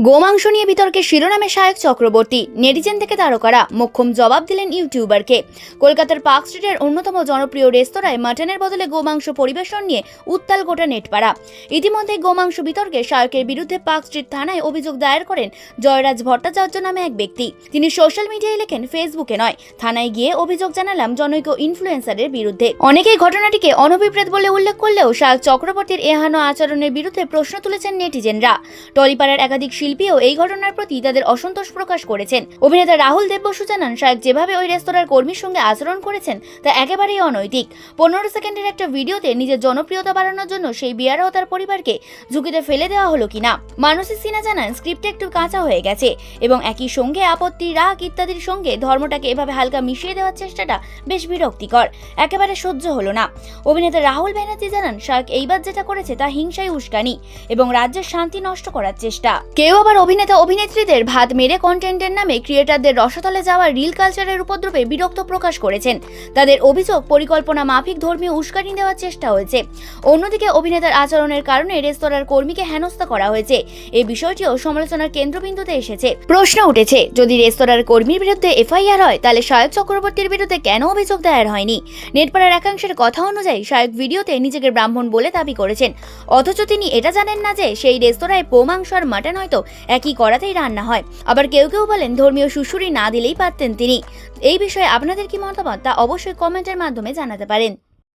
গোমাংস নিয়ে বিতর্কে শিরোনামে সায়ক চক্রবর্তী, নেটিজেন থেকে তারকারা মোক্ষম জবাব দিলেন ইউটিউবারকে। কলকাতার পার্ক স্ট্রিটের অন্যতম জনপ্রিয় রেস্তোরাঁয় মাটনের বদলে গোমাংস পরিবেশন নিয়ে উত্তাল গোটা নেটপাড়া। ইতিমধ্যে গোমাংস বিতর্কে সায়কের বিরুদ্ধে পার্ক স্ট্রিট থানায় অভিযোগ দায়ের করেন জয়রাজ ভট্টাচার্য নামে এক ব্যক্তি। তিনি সোশ্যাল মিডিয়ায় লেখেন, ফেসবুকে নয়, থানায় গিয়ে অভিযোগ জানালাম জনৈক ইনফ্লুয়েন্সারের বিরুদ্ধে। অনেকেই ঘটনাটিকে অনভিপ্রেত বলে উল্লেখ করলেও সায়ক চক্রবর্তীর এহেন আচরণের বিরুদ্ধে প্রশ্ন তুলেছেন নেটিজেনরা। টলিপাড়ার একাধিক শিল্পীও এই ঘটনার প্রতি তাদের অসন্তোষ প্রকাশ করেছেন। অভিনেতা রাহুল দেব বসু জানান, সায়ক যেভাবে ওই রেস্তোরাঁর কর্মীর সঙ্গে আচরণ করেছেন তা একেবারেই অনৈতিক। 15 সেকেন্ডের একটা ভিডিওতে নিজের জনপ্রিয়তা বাড়ানোর জন্য সেই বিয়ারা ও তার পরিবারকে ঝুঁকিতে ফেলে দেওয়া হলো কিনা। মানসী সিনহা জানান, স্ক্রিপ্টে একটু কাঁচা হয়ে গেছে এবং একই সঙ্গে আপত্তি, রাগ ইত্যাদির সঙ্গে ধর্মটাকে এভাবে হালকা মিশিয়ে দেওয়ার চেষ্টাটা বেশ বিরক্তিকর, একেবারে সহ্য হলো না। অভিনেতা রাহুল ব্যানার্জি জানান, সায়ক এইবার যেটা করেছে তা হিংসায় উস্কানি এবং রাজ্যের শান্তি নষ্ট করার চেষ্টা। কেউ আবার অভিনেতা অভিনেত্রীদের ভাত মেরে কন্টেন্টের নামে ক্রিয়েটারদের রসাতলে যাওয়ার রিল কালচারের উপদ্রবে বিরক্ত প্রকাশ করেছেন। তাদের অভিযোগ, পরিকল্পনা মাফিক ধর্মীয় উস্কানি দেওয়ার চেষ্টা হয়েছে। অন্যদিকে অভিনেতার আচরণের কারণে রেস্তোরাঁর কর্মীকে হেনস্থা করা হয়েছে। এই বিষয়টিও সমালোচনার কেন্দ্রবিন্দুতে এসেছে। প্রশ্ন উঠেছে, যদি রেস্তোরাঁর কর্মীর বিরুদ্ধে এফআইআর হয় তাহলে সায়ক চক্রবর্তীর বিরুদ্ধে কেন অভিযোগ দায়ের হয়নি? নেটপাড়ার একাংশের কথা অনুযায়ী সায়ক ভিডিওতে নিজেকে ব্রাহ্মণ বলে দাবি করেছেন, অথচ তিনি এটা জানেন না যে সেই রেস্তোরাঁয় মাংস আর মাটন হয়তো একই কড়াতেই রান্না হয়। আবার কেউ কেউ বলেন ধর্মীয় সুশুরি না দিলেই পারতেন তিনি। এই বিষয়ে আপনাদের কি মতামত তা অবশ্যই কমেন্টের মাধ্যমে জানাতে পারেন।